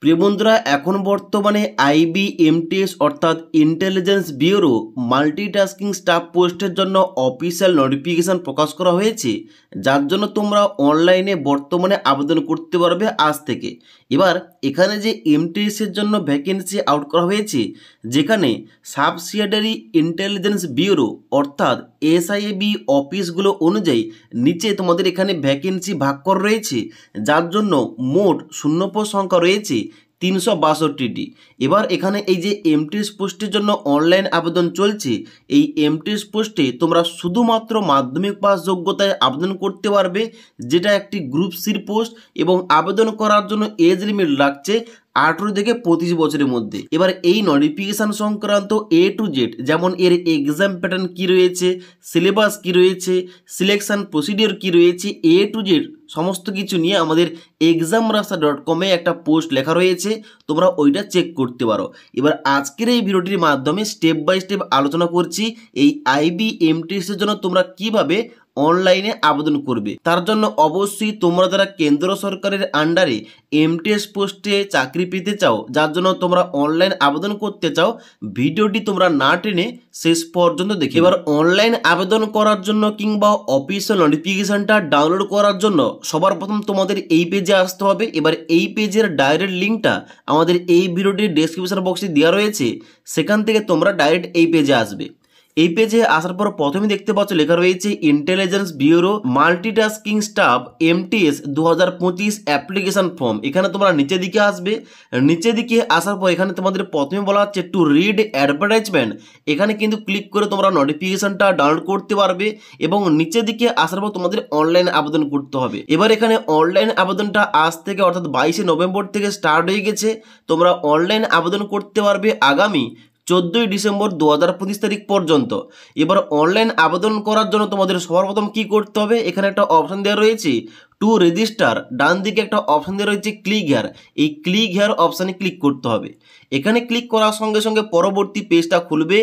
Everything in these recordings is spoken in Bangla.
প্রিয় বন্ধুরা, এখন বর্তমানে আইবিএমটিএস অর্থাৎ ইন্টেলিজেন্স ব্যুরো মাল্টিটাস্কিং স্টাফ পোস্টের জন্য অফিসিয়াল নোটিফিকেশান প্রকাশ করা হয়েছে, যার জন্য তোমরা অনলাইনে বর্তমানে আবেদন করতে পারবে আজ থেকে। এবার এখানে যে এমটিএসের জন্য ভ্যাকেন্সি আউট করা হয়েছে, যেখানে সাবসিডিয়ারি ইন্টেলিজেন্স ব্যুরো অর্থাৎ এসআইবি অফিসগুলো অনুযায়ী নিচে তোমাদের এখানে ভ্যাকেন্সি ভাগ করা রয়েছে, যার জন্য মোট শূন্যপদ সংখ্যা রয়েছে 362টি। এবার এখানে এই যে এমটিএস পোস্টের জন্য অনলাইন আবেদন চলছে, এই এমটিএস পোস্টে তোমরা শুধুমাত্র মাধ্যমিক পাস যোগ্যতায় আবেদন করতে পারবে, যেটা একটি গ্রুপ সির পোস্ট, এবং আবেদন করার জন্য এজ লিমিট লাগছে 18 থেকে 25 বছরের মধ্যে। এবার এই নোটিফিকেশান সংক্রান্ত এ টু জেড, যেমন এর এক্সাম প্যাটার্ন কী রয়েছে, সিলেবাস কী রয়েছে, সিলেকশান প্রসিডিওর কী রয়েছে, এ টু জেড সমস্ত কিছু নিয়ে আমাদের examrasa.com একটা পোস্ট লেখা রয়েছে, তোমরা ওইটা চেক করতে পারো। এবার আজকের এই ভিডিওটির মাধ্যমে স্টেপ বাই স্টেপ আলোচনা করছি এই আইবিএমটিএসের জন্য তোমরা কিভাবে অনলাইনে আবেদন করবে। তার জন্য অবশ্যই তোমরা যারা কেন্দ্র সরকারের আন্ডারে এমটিএস পোস্টে চাকরি পেতে চাও, যার জন্য তোমরা অনলাইন আবেদন করতে চাও, ভিডিওটি তোমরা না টেনে শেষ পর্যন্ত দেখে। এবার অনলাইন আবেদন করার জন্য কিংবা অফিসিয়াল নোটিফিকেশনটা ডাউনলোড করার জন্য সবার প্রথম তোমাদের এই পেজে আসতে হবে। এবার এই পেজের ডাইরেক্ট লিঙ্কটা আমাদের এই ভিডিওটির ডেসক্রিপশন বক্সে দেওয়া রয়েছে, সেখান থেকে তোমরা ডাইরেক্ট এই পেজে আসবে। এই পেজে আসার পর প্রথমে দেখতে পাচ্ছ লেখা রয়েছে intelligence bureau multitasking staff MTS 2025 application form. এখানে তোমরা নিচের দিকে আসবে। নিচের দিকে আসার পর এখানে তোমাদের প্রথমে বলা হচ্ছে টু রিড অ্যাডভার্টাইজমেন্ট। এখানে কিন্তু ক্লিক করে তোমরা নোটিফিকেশনটা ডাউনলোড করতে পারবে, এবং নিচের দিকে আসার পর তোমাদের অনলাইন আবেদন করতে হবে। এবার এখানে অনলাইন আবেদনটা আজ থেকে অর্থাৎ 22শে নভেম্বর থেকে স্টার্ট হয়ে গেছে। তোমরা অনলাইন আবেদন করতে পারবে আগামী 14ই ডিসেম্বর 2025 তারিখ পর্যন্ত। এবার অনলাইন আবেদন করার জন্য তোমাদের সবার প্রথম কী করতে হবে, এখানে একটা অপশান দেওয়া রয়েছে টু রেজিস্টার, ডান দিকে একটা অপশান দেওয়া রয়েছে ক্লিক হেয়ার। এই ক্লিক হেয়ার অপশানে ক্লিক করতে হবে। এখানে ক্লিক করার সঙ্গে সঙ্গে পরবর্তী পেজটা খুলবে,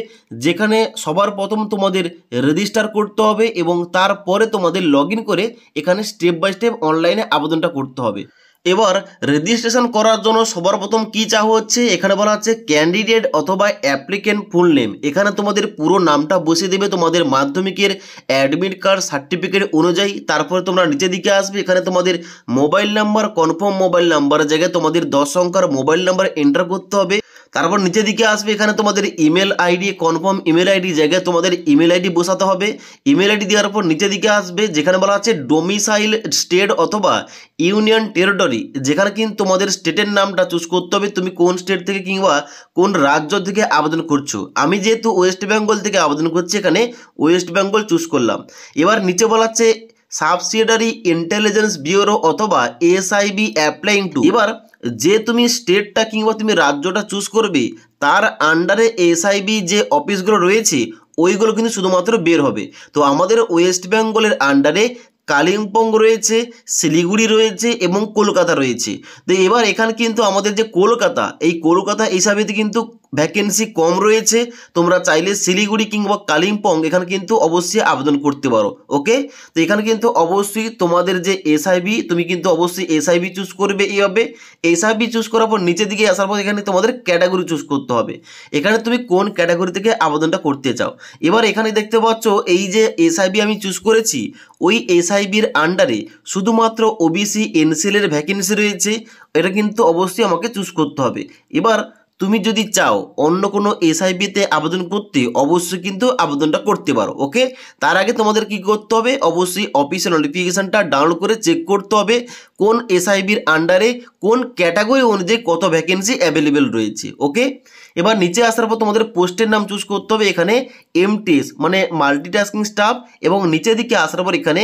যেখানে সবার প্রথম তোমাদের রেজিস্টার করতে হবে, এবং তারপরে তোমাদের লগ ইন করে এখানে স্টেপ বাই স্টেপ অনলাইনে আবেদনটা করতে হবে। এবার রেজিস্ট্রেশন করার জন্য সবার প্রথম কী চাওয়া হচ্ছে, এখানে বলা হচ্ছে ক্যান্ডিডেট অথবা অ্যাপ্লিকেন্ট ফুল নেম। এখানে তোমাদের পুরো নামটা বসিয়ে দেবে তোমাদের মাধ্যমিকের অ্যাডমিট কার্ড সার্টিফিকেট অনুযায়ী। তারপরে তোমরা নিচের দিকে আসবে, এখানে তোমাদের মোবাইল নাম্বার, কনফার্ম মোবাইল নাম্বারের জায়গায় তোমাদের 10 সংখ্যার মোবাইল নাম্বার এন্টার করতে হবে। তারপর নিচের দিকে আসবে, এখানে তোমাদের email ID, confirm email ID জায়গায় তোমাদের ইমেল আইডি বসাতে হবে। ইমেল আইডি দেওয়ার পর নিচের দিকে আসবে, যেখানে বলা আছে ডোমিসাইল স্টেট অথবা ইউনিয়ন টেরিটরি, যেখানে কিন্তু তোমাদের স্টেটের নামটা চুজ করতে হবে, তুমি কোন স্টেট থেকে কিংবা কোন রাজ্য থেকে আবেদন করছো। আমি যেহেতু ওয়েস্ট বেঙ্গল থেকে আবেদন করছি, এখানে ওয়েস্ট বেঙ্গল চুজ করলাম। এবার নিচে বলা আছে সাবসিডিয়ারি ইন্টেলিজেন্স ব্যুরো অথবা এসআইবি অ্যাপ্লাইং টু। এবার যে তুমি স্টেটটা কিংবা তুমি রাজ্যটা চুজ করবে, তার আন্ডারে এসআইবি যে অফিসগুলো রয়েছে ওইগুলো কিন্তু শুধুমাত্র বের হবে। তো আমাদের ওয়েস্ট বেঙ্গলের আন্ডারে কালিম্পং রয়েছে, শিলিগুড়ি রয়েছে এবং কলকাতা রয়েছে। তো এবার এখানে কিন্তু আমাদের যে কলকাতা, এই কলকাতা হিসাবে কিন্তু ভ্যাকেন্সি কম রয়েছে। তোমরা চাইলে শিলিগুড়ি কিংবা কালিম্পং এখানে কিন্তু অবশ্যই আবেদন করতে পারো। ওকে, তো এখানে কিন্তু অবশ্যই তোমাদের যে এসআইবি, তুমি কিন্তু অবশ্যই এসআইবি চুজ করবে। এইভাবে এসআইবি চুজ করার পর নিচের দিকে আসার পর এখানে তোমাদের ক্যাটাগরি চুজ করতে হবে। এখানে তুমি কোন ক্যাটাগরি থেকে আবেদনটা করতে চাও। এবার এখানে দেখতে পাচ্ছ এই যে এসআইবি আমি চুজ করেছি, ওই এসআইবির আন্ডারে শুধুমাত্র ওবিসি এনসিএলের ভ্যাকেন্সি রয়েছে। এটা কিন্তু অবশ্যই আমাকে চুজ করতে হবে। এবার তুমি যদি চাও অন্য কোনো এসআইবিতে আবেদন করতে, অবশ্যই কিন্তু আবেদনটা করতে পারো। ওকে, তার আগে তোমাদের কি করতে হবে, অবশ্যই অফিসিয়াল নোটিফিকেশানটা ডাউনলোড করে চেক করতে হবে কোন এসআইবির আন্ডারে কোন ক্যাটাগরি অনুযায়ী কত ভ্যাকেন্সি অ্যাভেলেবেল রয়েছে। ওকে, এবার নিচে আসার পর তোমাদের পোস্টের নাম চুজ করতে হবে, এখানে এমটিএস মানে মাল্টিটাস্কিং স্টাফ, এবং নিচের দিকে আসার পর এখানে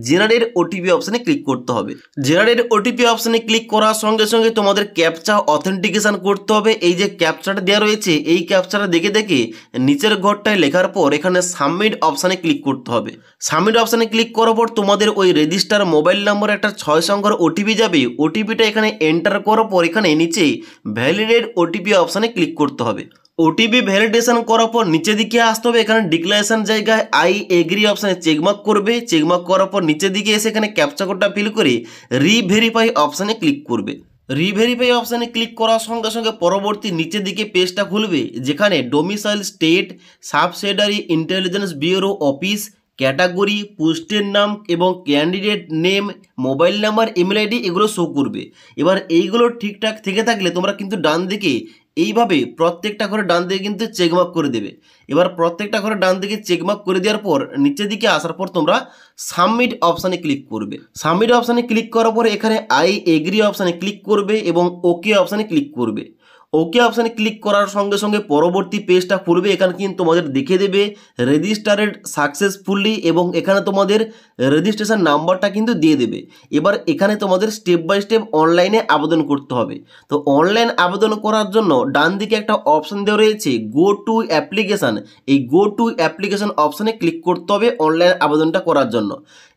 জেনারেট ওটিপি অপশানে ক্লিক করতে হবে। জেনারেট ওটিপি অপশানে ক্লিক করার সঙ্গে সঙ্গে তোমাদের ক্যাপচা অথেন্টিকেশন করতে হবে। এই যে ক্যাপচাটা দেওয়া রয়েছে, এই ক্যাপচাটা দেখে দেখে নিচের ঘরটায় লেখার পর এখানে সাবমিট অপশানে ক্লিক করতে হবে। সাবমিট অপশানে ক্লিক করার পর তোমাদের ওই রেজিস্টার মোবাইল নম্বর একটা 6 সংখ্যার ওটিপি যাবে। ওটিপিটা এখানে এন্টার করার পর এখানে নিচে ভ্যালিডেট ওটিপি অপশানে ক্লিক করতে হবে। ওটিপি ভ্যালিডেশন করার পর নিচের দিকে আসতে হবে, এখানে ডিক্লারেশন জায়গায় আই এগ্রি অপশানে চেকমার্ক করবে। চেকমার্ক করার পর নিচের দিকে এসে এখানে ক্যাপচা কোডটা ফিল করে রিভেরিফাই অপশানে ক্লিক করবে। রিভেরিফাই অপশানে ক্লিক করার সঙ্গে সঙ্গে পরবর্তী নিচের দিকে পেজটা খুলবে, যেখানে domicile state, subsidiary intelligence bureau office, category, পোস্টের নাম এবং candidate name, mobile number, email ID এগুলো শো করবে। এবার এইগুলো ঠিকঠাক থেকে থাকলে তোমরা কিন্তু ডান দিকে এইভাবে প্রত্যেকটা ঘরে ডান দিকে কিন্তু চেকমার্ক করে দেবে। এবার প্রত্যেকটা ঘরে ডান দিকে চেকমার্ক করে দেওয়ার পর নিচের দিকে আসার পর তোমরা সাবমিট অপশানে ক্লিক করবে। সাবমিট অপশানে ক্লিক করার পরে এখানে আই এগ্রি অপশানে ক্লিক করবে এবং ওকে অপশানে ক্লিক করবে। ওকে অপশানে ক্লিক করার সঙ্গে সঙ্গে পরবর্তী পেজটা খুলবে। এখানে কিন্তু তোমাদের দেখিয়ে দেবে রেজিস্টারেড সাকসেসফুলি এবং এখানে তোমাদের রেজিস্ট্রেশন নাম্বারটা কিন্তু দিয়ে দেবে। এবার এখানে তোমাদের স্টেপ বাই স্টেপ অনলাইনে আবেদন করতে হবে। তো অনলাইন আবেদন করার জন্য ডান দিকে একটা অপশান দেওয়া রয়েছে গো টু অ্যাপ্লিকেশান। এই গো টু অ্যাপ্লিকেশান অপশানে ক্লিক করতে হবে অনলাইন আবেদনটা করার জন্য।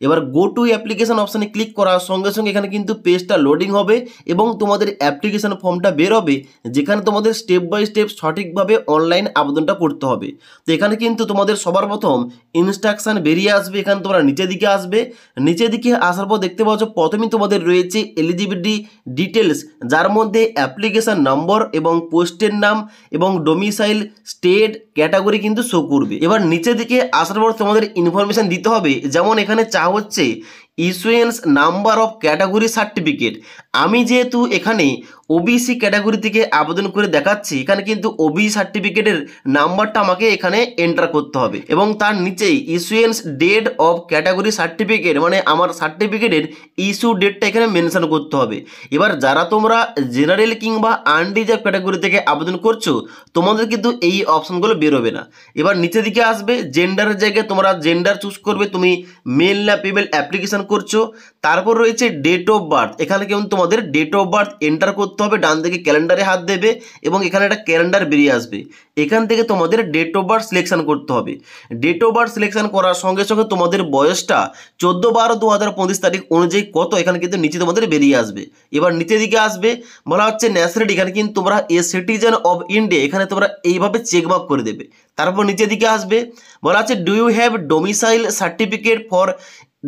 এবার গো টু অ্যাপ্লিকেশান অপশানে ক্লিক করার সঙ্গে সঙ্গে এখানে কিন্তু পেজটা লোডিং হবে এবং তোমাদের অ্যাপ্লিকেশান ফর্মটা বের হবে, যেখানে তোমাদের স্টেপ বাই স্টেপ সঠিকভাবে অনলাইন আবেদনটা করতে হবে। তো এখানে কিন্তু তোমাদের সবার প্রথম ইনস্ট্রাকশান বেরিয়ে আসবে। এখানে তোমরা নিচের দিকে আসবে, নিচের দিকে আসার পর দেখতে পাচ্ছ প্রথমেই তোমাদের রয়েছে এলিজিবিলিটি ডিটেলস, যার মধ্যে অ্যাপ্লিকেশান নম্বর এবং পোস্টের নাম এবং ডোমিসাইল স্টেট ক্যাটাগরি কিন্তু শো করবে। এবার নিচের দিকে আসার পর তোমাদের ইনফরমেশান দিতে হবে, যেমন এখানে চা হচ্ছে issuance number of category certificate. আমি যেহেতু এখানে ওবিসি ক্যাটাগরি থেকে আবেদন করে দেখাচ্ছি, এখানে কিন্তু ওবিসি সার্টিফিকেটের নাম্বারটা আমাকে এখানে এন্টার করতে হবে এবং তার নিচেই issuance date of category certificate, মানে আমার সার্টিফিকেটের ইস্যু ডেটটা এখানে মেনশন করতে হবে। এবার যারা তোমরা জেনারেল কিংবা আনরিজার্ভ ক্যাটাগরি থেকে আবেদন করছো, তোমাদের কিন্তু এই অপশনগুলো বেরোবে না। এবার নিচের দিকে আসবে, জেন্ডারের জায়গায় তোমরা জেন্ডার চুজ করবে, তুমি মেল না ফিমেল অ্যাপ্লিকেশন করছো। তারপর রয়েছে ডেট অফ বার্থ, এখানে কিন্তু তোমাদের ডেট অফ বার্থ এন্টার করতে হবে। ডান দিকে ক্যালেন্ডারে হাত দেবে এবং এখানে একটা ক্যালেন্ডার বেরিয়ে আসবে, এখান থেকে তোমাদের ডেট অফ বার্থ সিলেকশন করতে হবে। ডেট অফ বার্থ সিলেকশন করার সঙ্গে সঙ্গে তোমাদের বয়সটা 14/12/2025 তারিখ অনুযায়ী কত এখানে কিন্তু নিচে তোমাদের বেরিয়ে আসবে। এবার নিচের দিকে আসবে, বলা হচ্ছে ন্যাশনালিটি, এখানে কিন্তু তোমরা এ সিটিজেন অফ ইন্ডিয়া, এখানে তোমরা এইভাবে চেকমার্ক করে দেবে। তারপর নিচের দিকে আসবে, বলা হচ্ছে do you have domicile certificate for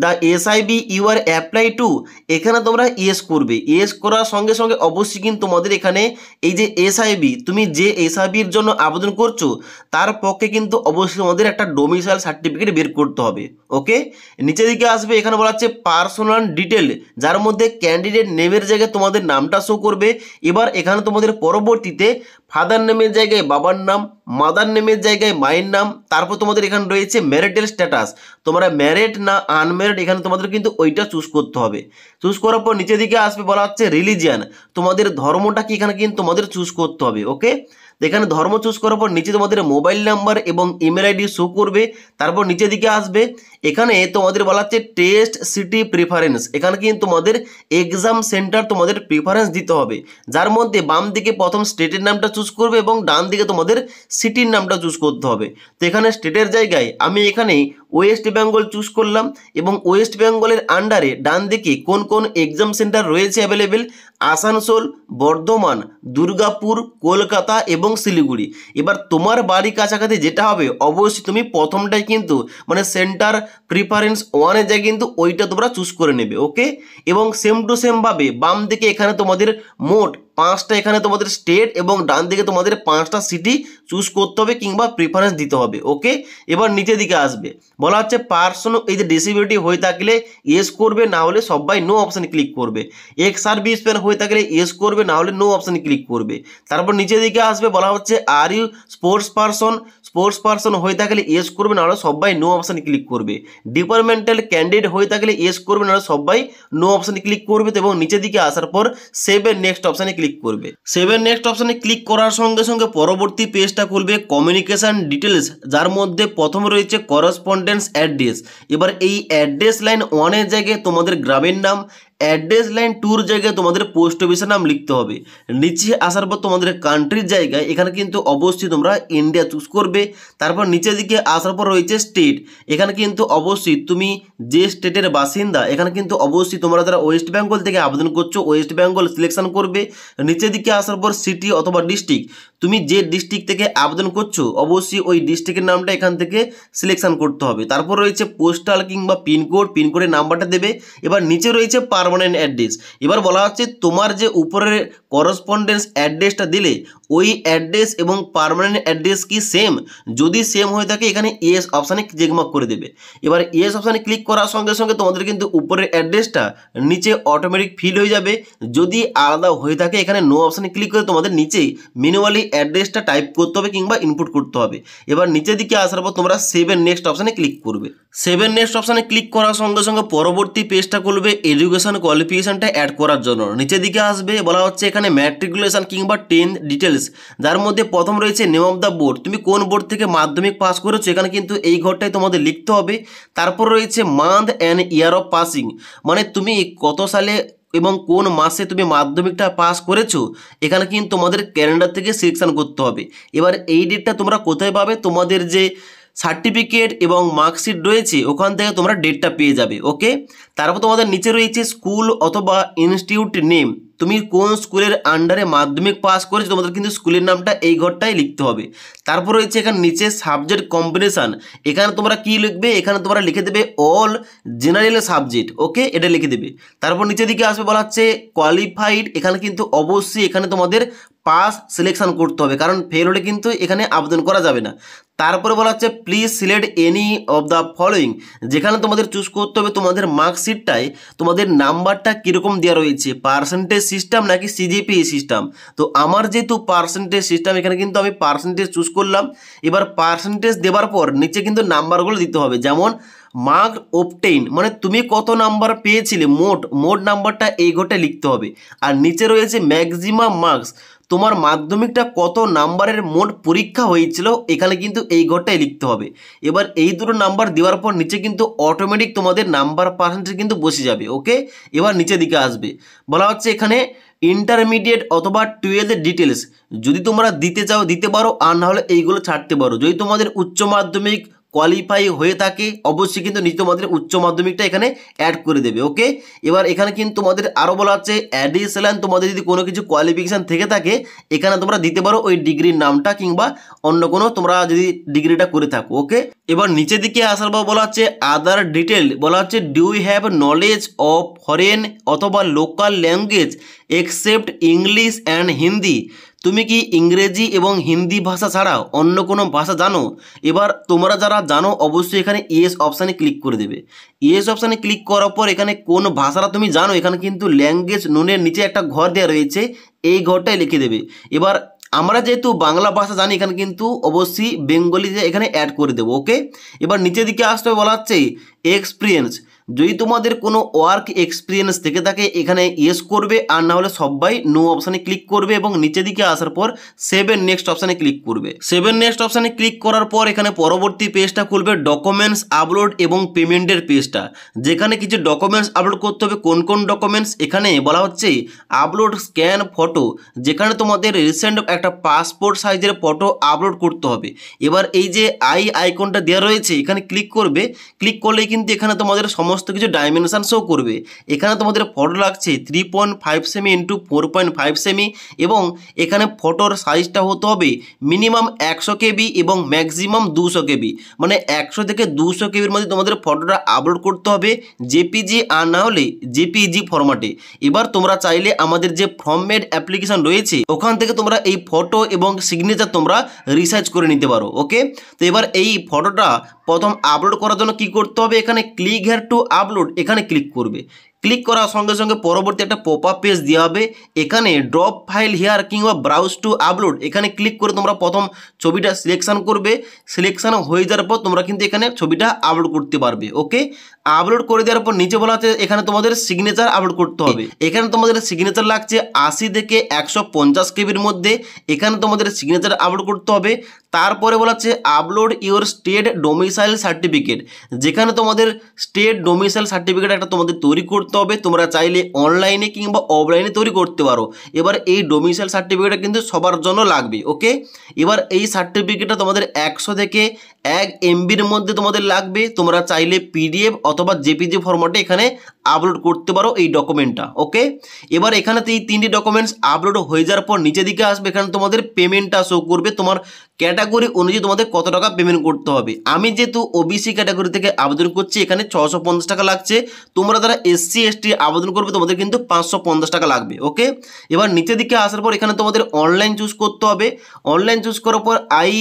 the SIB you are apply to, এখানে তোমরা ইয়েস করবে। ইয়েস করার সঙ্গে সঙ্গে অবশ্যই কিন্তু তোমাদের এখানে এই যে এসআইবি, তুমি যে এসআইবির জন্য আবেদন করছো তার পক্ষে কিন্তু অবশ্যই তোমাদের একটা ডোমিসাইল সার্টিফিকেট বের করতে হবে। ওকে, নিচের দিকে আসবে, এখানে বলা হচ্ছে পার্সোনাল ডিটেল, যার মধ্যে ক্যান্ডিডেট নেমের জায়গায় তোমাদের নামটা শো করবে। এবার এখানে তোমাদের পরবর্তীতে ফাদার নেমের জায়গায় বাবার নাম, মাদার নেমের জায়গায় মায়ের নাম, তারপর তোমাদের এখানে রয়েছে ম্যারিটাল স্ট্যাটাস, তোমরা ম্যারিড না আনম্যারিড এখানে তোমাদের কিন্তু ওইটা চুজ করতে হবে। চুজ করার পর নিচের দিকে আসবে, বলা হচ্ছে রিলিজিয়ান, তোমাদের ধর্মটা কি এখানে কিন্তু তোমাদের চুজ করতে হবে। ওকে, এখানে ধর্ম চুজ করার পর নিচে তোমাদের মোবাইল নাম্বার এবং ইমেল আইডি শো করবে। তারপর নিচের দিকে আসবে, এখানে তোমাদের বলা হচ্ছে টেস্ট সিটি প্রিফারেন্স, এখানে কিন্তু তোমাদের এক্সাম সেন্টার তোমাদের প্রিফারেন্স দিতে হবে, যার মধ্যে বাম দিকে প্রথম স্টেটের নামটা চুজ করবে এবং ডান দিকে তোমাদের সিটির নামটা চুজ করতে হবে। তো এখানে স্টেটের জায়গায় আমি এখানে ওয়েস্ট বেঙ্গল চুজ করলাম এবং ওয়েস্ট বেঙ্গলের আন্ডারে ডান দিকে কোন কোন এক্সাম সেন্টার রয়েছে অ্যাভেলেবেল, আসানসোল, বর্ধমান, দুর্গাপুর, কলকাতা এবং শিলিগুড়ি। এবার তোমার বাড়ি কাছাকাছি যেটা হবে অবশ্যই তুমি প্রথমটাই কিন্তু মানে সেন্টার প্রিফারেন্স 1-এ যায় কিন্তু ওইটা তোমরা চুজ করে নেবে। ওকে, এবং সেম টু সেমভাবে বাম দিকে এখানে তোমাদের মোট 5টা এখানে তোমাদের স্টেট এবং ডান দিকে তোমাদের 5টা সিটি চুজ করতে হবে কিংবা প্রিফারেন্স দিতে হবে। ওকে, এবার নিচের দিকে আসবে, বলা হচ্ছে পার্সন এই যে ডিসেবিলিটি হয়ে থাকলে ইয়েস করবে, না হলে সবাই নো অপশানে ক্লিক করবে। এক্স সার্ভিস ম্যান হয়ে থাকলে ইয়েস করবে, না হলে নো অপশানে ক্লিক করবে। তারপর নিচের দিকে আসবে, বলা হচ্ছে আর ইউ স্পোর্টস পার্সন হয়ে থাকলে ইয়েস করবে, না হলে সবাই নো অপশানে ক্লিক করবে। ডিপার্টমেন্টাল ক্যান্ডিডেট হয়ে থাকলে ইয়েস করবে, না হলে সবাই নো অপশানে ক্লিক করবে। এবং নিচের দিকে আসার পর সেভ এর নেক্সট অপশানে ক্লিক করবে। সেভ এর নেক্সট অপশানে ক্লিক করার সঙ্গে সঙ্গে পরবর্তী পেজটা খুলবে কমিউনিকেশন ডিটেলস, যার মধ্যে প্রথম রয়েছে করসপন্ডেন্স অ্যাড্রেস। এবার এই অ্যাড্রেস লাইন 1-এর জায়গায় তোমাদের গ্রামের নাম, অ্যাড্রেস লাইন 2-র জায়গায় তোমাদের পোস্ট অফিসের নাম লিখতে হবে। নিচে আসার পর তোমাদের কান্ট্রির জায়গায় এখানে কিন্তু অবশ্যই তোমরা ইন্ডিয়া চুজ করবে। তারপর নিচের দিকে আসার পর রয়েছে স্টেট, এখানে কিন্তু অবশ্যই তুমি যে স্টেটের বাসিন্দা এখানে কিন্তু অবশ্যই তোমরা যারা ওয়েস্ট বেঙ্গল থেকে আবেদন করছো ওয়েস্ট বেঙ্গল সিলেকশন করবে। নিচের দিকে আসার পর সিটি অথবা ডিস্ট্রিক্ট তুমি যে ডিস্ট্রিক্ট থেকে আবেদন করছো অবশ্যই ওই ডিস্ট্রিক্টের নামটা এখান থেকে সিলেকশন করতে হবে। তারপর রয়েছে পোস্টাল কিংবা পিনকোডের নাম্বারটা দেবে। এবার নিচে রয়েছে পার্মানেন্ট অ্যাড্রেস। এবার বলা হচ্ছে তোমার যে উপরের করসপন্ডেন্স অ্যাড্রেসটা দিলে ওই অ্যাড্রেস এবং পার্মানেন্ট অ্যাড্রেস কি সেম, যদি সেম হয়ে থাকে এখানে ইয়েস অপশানে চেকমার্ক করে দেবে। এবার ইয়েস অপশানে ক্লিক করার সঙ্গে সঙ্গে তোমাদের কিন্তু উপরের অ্যাড্রেসটা নিচে অটোমেটিক ফিল হয়ে যাবে। যদি আলাদা হয়ে থাকে এখানে নো অপশানে ক্লিক করে তোমাদের নিচেই ম্যানুয়ালি অ্যাড্রেসটা টাইপ করতে হবে কিংবা ইনপুট করতে হবে। এবার নিচের দিকে আসার পর তোমরা সেভ এন্ড নেক্সট অপশানে ক্লিক করবে। সেভ এন্ড নেক্সট অপশানে ক্লিক করার সঙ্গে সঙ্গে পরবর্তী পেজটা খুলবে এডুকেশন কোয়ালিফিকেশনটা অ্যাড করার জন্য। নিচের দিকে আসবে, বলা হচ্ছে এখানে ম্যাট্রিকুলেশন কিংবা 10th ডিটেলস, যার মধ্যে প্রথম রয়েছে নেম অফ দ্য বোর্ড, তুমি কোন বোর্ড থেকে মাধ্যমিক পাস করেছো এখানে কিন্তু এই ঘরটাই তোমাদের লিখতে হবে। তারপর রয়েছে month and year of passing, মানে তুমি কত সালে এবং কোন মাসে তুমি মাধ্যমিকটা পাস করেছো এখানে কিন্তু তোমাদের ক্যালেন্ডার থেকে সিলেকশন করতে হবে। এবার এই ডেটটা তোমরা কোথায় পাবে, তোমাদের যে সার্টিফিকেট এবং মার্কশিট রয়েছে ওখান থেকে তোমরা ডেটটা পেয়ে যাবে। ওকে, তারপর তোমাদের নিচে রয়েছে স্কুল অথবা ইনস্টিটিউট নেম, তুমি কোন স্কুলের আন্ডারে মাধ্যমিক পাস করেছো তোমাদের কিন্তু স্কুলের নামটা এই ঘরটাই লিখতে হবে। তারপর রয়েছে এখানে নিচে সাবজেক্ট কম্বিনেশান, এখানে তোমরা কি লিখবে, এখানে তোমরা লিখে দেবে অল জেনারেল সাবজেক্ট। ওকে, এটা লিখে দেবে। তারপর নিচের দিকে আসবে, বলা হচ্ছে কোয়ালিফাইড, এখানে কিন্তু অবশ্যই এখানে তোমাদের পাস সিলেকশন করতে হবে, কারণ ফেল হলে কিন্তু এখানে আবেদন করা যাবে না। তারপরে বলা হচ্ছে please select any of the following, যেখানে তোমাদের চুজ করতে হবে তোমাদের মার্কশিটটায় তোমাদের নাম্বারটা কীরকম দেওয়া রয়েছে, পার্সেন্টেজ সিস্টেম নাকি সিজিপিএ সিস্টেম। তো আমার যেহেতু পার্সেন্টেজ সিস্টেম এখানে কিন্তু আমি পার্সেন্টেজ চুজ করলাম। এবার পার্সেন্টেজ দেওয়ার পর নিচে কিন্তু নাম্বারগুলো দিতে হবে, যেমন মার্ক অবটেইন, মানে তুমি কত নাম্বার পেয়েছিলে, মোট নাম্বারটা এই ঘরটায় লিখতে হবে। আর নিচে রয়েছে ম্যাক্সিমাম মার্কস, তোমার মাধ্যমিকটা কত নাম্বারের মোট পরীক্ষা হয়েছিল এখানে কিন্তু এই ঘরটাই লিখতে হবে। এবার এই দুটো নাম্বার দেওয়ার পর নিচে কিন্তু অটোমেটিক তোমাদের নাম্বার পার্সেন্টেজ কিন্তু বসে যাবে। ওকে, এবার নিচের দিকে আসবে, বলা হচ্ছে এখানে ইন্টারমিডিয়েট অথবা 12th ডিটেলস, যদি তোমরা দিতে চাও দিতে পারো, আর না হলে এইগুলো ছাড়তে পারো। যদি তোমাদের উচ্চ মাধ্যমিক কোয়ালিফাই হয়ে থাকে অবশ্যই কিন্তু নিচে তোমাদের উচ্চ মাধ্যমিকটা এখানে অ্যাড করে দেবে। ওকে, এবার এখানে কিন্তু তোমাদের আরও বলা হচ্ছে অ্যাডিশনাল, তোমাদের যদি কোনো কিছু কোয়ালিফিকেশান থেকে থাকে এখানে তোমরা দিতে পারো ওই ডিগ্রির নামটা কিংবা অন্য কোনো তোমরা যদি ডিগ্রিটা করে থাকো। ওকে, এবার নিচের দিকে আসার পর বলা হচ্ছে আদার ডিটেল, বলা হচ্ছে do you have knowledge of foreign অথবা local language except English and Hindi, তুমি কি ইংরেজি এবং হিন্দি ভাষা ছাড়া অন্য কোনো ভাষা জানো। এবার তোমরা যারা জানো অবশ্যই এখানে ইয়েস অপশানে ক্লিক করে দেবে। ইয়েস অপশানে ক্লিক করার পর এখানে কোন ভাষাটা তুমি জানো এখানে কিন্তু ল্যাঙ্গুয়েজ নুনের নিচে একটা ঘর দেওয়া রয়েছে, এই ঘরটাই লিখে দেবে। এবার আমরা যেহেতু বাংলা ভাষা জানি এখানে কিন্তু অবশ্যই বেঙ্গলিতে এখানে অ্যাড করে দেবো। ওকে, এবার নিচের দিকে আসতে বলা হচ্ছে এক্সপিরিয়েন্স, যদি তোমাদের কোনো ওয়ার্ক এক্সপিরিয়েন্স থেকে থাকে এখানে ইয়েস করবে, আর না হলে সবাই নো অপশানে ক্লিক করবে এবং নিচের দিকে আসার পর সেভ এন্ড নেক্সট অপশানে ক্লিক করবে। সেভ এন্ড নেক্সট অপশানে ক্লিক করার পর এখানে পরবর্তী পেজটা খুলবে ডকুমেন্টস আপলোড এবং পেমেন্টের পেজটা, যেখানে কিছু ডকুমেন্টস আপলোড করতে হবে। কোন কোন ডকুমেন্টস, এখানে বলা হচ্ছে আপলোড স্ক্যান ফটো, যেখানে তোমাদের রিসেন্ট একটা পাসপোর্ট সাইজের ফটো আপলোড করতে হবে। এবার এই যে আইকনটা দেওয়া রয়েছে এখানে ক্লিক করবে, ক্লিক করলেই কিন্তু এখানে তোমাদের সমস্ত কিছু ডাইমেনশন শো করবে। এখানে তোমাদের ফটো লাগছে 3.5 সেমি ইন্টু 4.5 সেমি, এবং এখানে ফটোর সাইজটা হতে হবে মিনিমাম 100 কেবি এবং ম্যাক্সিমাম 200 কেবি, মানে 100 থেকে 200 কেবির মধ্যে তোমাদের ফটোটা আপলোড করতে হবে জেপিজি, আর না হলে জেপিজি ফরম্যাটে। এবার তোমরা চাইলে আমাদের যে ফর্মেট অ্যাপ্লিকেশন রয়েছে ওখান থেকে তোমরা এই ফটো এবং সিগনেচার তোমরা রিসার্চ করে নিতে পারো। ওকে, তো এবার এই ফটোটা প্রথম আপলোড করার জন্য কি করতে হবে, এখানে ক্লিক হেয়ার টু আপলোড এখানে ক্লিক করবে। ক্লিক করার সঙ্গে সঙ্গে পরবর্তী একটা পপ আপ পেজ দেওয়া হবে, এখানে ড্রপ ফাইল হেয়ার কিংবা ব্রাউজ টু আপলোড এখানে ক্লিক করে তোমরা প্রথম ছবিটা সিলেকশন করবে। সিলেকশন হয়ে যাওয়ার পর তোমরা কিন্তু এখানে ছবিটা আপলোড করতে পারবে। ওকে, আপলোড করে দেওয়ার পর নিচে বলা আছে এখানে তোমাদের সিগনেচার আপলোড করতে হবে। এখানে তোমাদের সিগনেচার লাগছে 80 থেকে 150 কেবির মধ্যে, এখানে তোমাদের সিগনেচার আপলোড করতে হবে। তারপরে বলা আছে upload your state domicile certificate, যেখানে তোমাদের স্টেট ডোমিসাইল সার্টিফিকেট একটা তোমাদের তৈরি করতে হবে। তোমরা চাইলে অনলাইনে কিংবা অফলাইনে তৈরি করতে পারো। এবার এই ডোমিসাইল সার্টিফিকেটটা কিন্তু সবার জন্য লাগবে। ওকে, এবার এই সার্টিফিকেটটা তোমাদের 100 থেকে 1 MBর মধ্যে তোমাদের লাগবে। তোমরা চাইলে PDF অথবা JPG ফরম্যাটে এখানে আপলোড করতে পারো এই ডকুমেন্টটা। ওকে, এবার এখানে এই 3টি ডকুমেন্টস আপলোড হয়ে যাওয়ার পর নিচের দিকে আসবে, এখানে তোমাদের পেমেন্টটা শো করবে, তোমার ক্যাটাগরি অনুযায়ী তোমাদের কত টাকা পেমেন্ট করতে হবে। আমি যেহেতু OBC ক্যাটাগরি থেকে আবেদন করছি, এখানে 650 টাকা লাগছে। তোমরা যারা SC ST আবেদন করবে তোমাদের কিন্তু 550 টাকা লাগবে। ওকে, এবার নিচের দিকে আসার পর এখানে তোমাদের অনলাইন চুজ করতে হবে। অনলাইন চুজ করার পর আই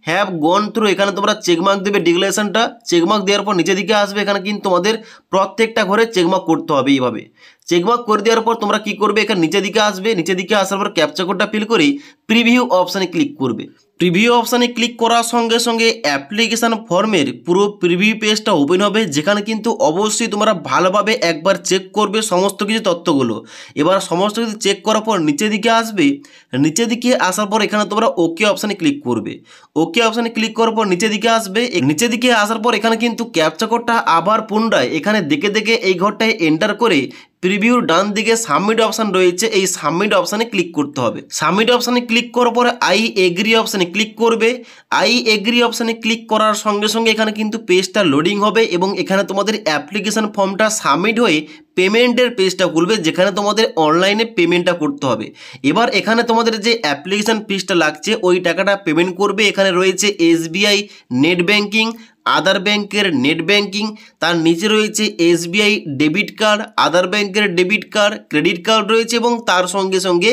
হ্যাভ গন থ্রু, এখানে তোমরা চেকমার্ক দেবে ডিক্লারেশনটা। চেকমার্ক দেওয়ার পর নিচের দিকে আসবে, এখানে কিন্তু তোমাদের প্রত্যেকটা ঘরে চেকমার্ক করতে হবে। এইভাবে চেকমার্ক করে দেওয়ার পর তোমরা কি করবে, এখানে নিচের দিকে আসবে, নিচের দিকে আসার পর ক্যাপচা কোডটা ফিল করে প্রিভিউ অপশানে ক্লিক করবে। প্রিভিউ অপশানে ক্লিক করার সঙ্গে সঙ্গে অ্যাপ্লিকেশান ফর্মের পুরো প্রিভিউ পেজটা ওপেন হবে, যেখানে কিন্তু অবশ্যই তোমরা ভালোভাবে একবার চেক করবে সমস্ত কিছু তথ্যগুলো। এবার সমস্ত কিছু চেক করার পর নিচের দিকে আসবে, নিচের দিকে আসার পর এখানে তোমরা ওকে অপশানে ক্লিক করবে। ওকে অপশানে ক্লিক করার পর নিচের দিকে আসবে, নিচের দিকে আসার পর এখানে কিন্তু ক্যাপচা কোডটা আবার পুনরায় এখানে দেখে দেখে এই ঘরটায় এন্টার করে প্রিভিউর ডান দিকে সাবমিট অপশান রয়েছে, এই সাবমিট অপশানে ক্লিক করতে হবে। সাবমিট অপশানে ক্লিক করার পরে আই এগ্রি অপশানে ক্লিক করবে। আই এগ্রি অপশানে ক্লিক করার সঙ্গে সঙ্গে এখানে কিন্তু পেজটা লোডিং হবে এবং এখানে তোমাদের অ্যাপ্লিকেশান ফর্মটা সাবমিট হয়ে পেমেন্টের পেজটা খুলবে, যেখানে তোমাদের অনলাইনে পেমেন্টটা করতে হবে। এবার এখানে তোমাদের যে অ্যাপ্লিকেশান ফিসটা লাগছে ওই টাকাটা পেমেন্ট করবে। এখানে রয়েছে SBI নেট ব্যাঙ্কিং, আদার ব্যাংকের নেট ব্যাংকিং, তার নিচে রয়েছে SBI ডেবিট কার্ড, আদার ব্যাংকের ডেবিট কার্ড, ক্রেডিট কার্ড রয়েছে এবং তার সঙ্গে সঙ্গে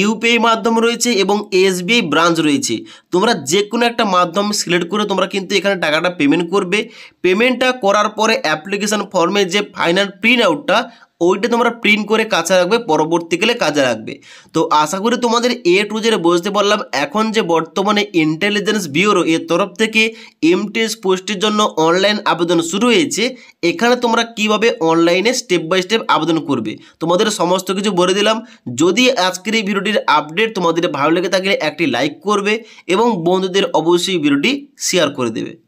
ইউপিআই মাধ্যম রয়েছে এবং SBI ব্রাঞ্চ রয়েছে। তোমরা যে কোনো একটা মাধ্যম সিলেক্ট করে তোমরা কিন্তু এখানে টাকাটা পেমেন্ট করবে। পেমেন্টটা করার পরে অ্যাপ্লিকেশান ফর্মে যে ফাইনাল প্রিন্ট আউটটা ওইটা তোমরা প্রিন্ট করে কাছে রাখবে, পরবর্তীকালে কাজে রাখবে। তো আশা করি তোমাদের A to Z বুঝতে পারলাম। এখন যে বর্তমানে ইন্টেলিজেন্স ব্যুরো এর তরফ থেকে MTS পোস্টের জন্য অনলাইন আবেদন শুরু হয়েছে, এখানে তোমরা কিভাবে অনলাইনে স্টেপ বাই স্টেপ আবেদন করবে তোমাদের সমস্ত কিছু বলে দিলাম। যদি আজকের এই ভিডিওটির আপডেট তোমাদের ভালো লেগে থাকলে একটি লাইক করবে এবং বন্ধুদের অবশ্যই ভিডিওটি শেয়ার করে দেবে।